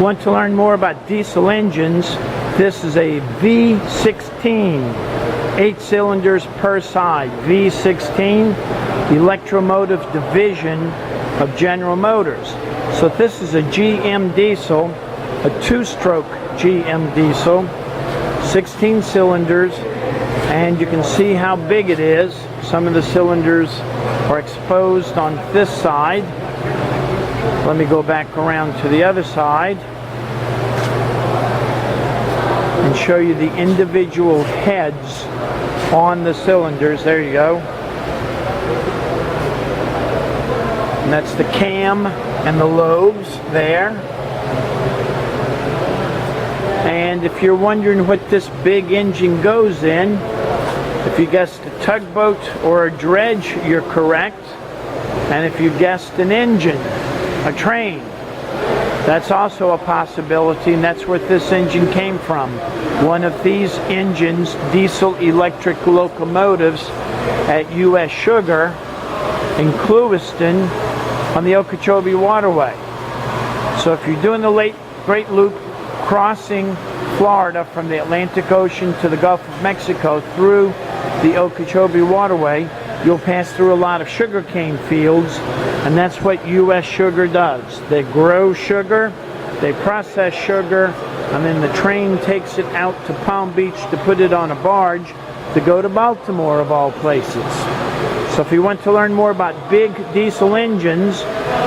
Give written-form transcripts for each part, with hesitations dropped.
Want to learn more about diesel engines? This is a V16, 8 cylinders per side, V16, electromotive division of General Motors. So this is a GM diesel, a 2-stroke GM diesel, 16 cylinders, and you can see how big it is. Some of the cylinders are exposed on this side. Let me go back around to the other side and show you the individual heads on the cylinders. There you go. And that's the cam and the lobes there. And if you're wondering what this big engine goes in, if you guessed a tugboat or a dredge, you're correct. And if you guessed an engine, a train, that's also a possibility, and that's where this engine came from. One of these engines, diesel electric locomotives at U.S. Sugar in Clewiston on the Okeechobee Waterway. So if you're doing the Great Loop crossing Florida from the Atlantic Ocean to the Gulf of Mexico through the Okeechobee Waterway, you'll pass through a lot of sugarcane fields, and that's what U.S. Sugar does. They grow sugar, they process sugar, and then the train takes it out to Palm Beach to put it on a barge to go to Baltimore, of all places. So if you want to learn more about big diesel engines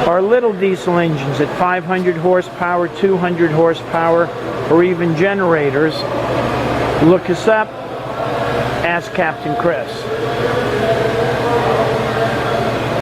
or little diesel engines at 500 horsepower, 200 horsepower, or even generators, look us up. Ask Captain Chris.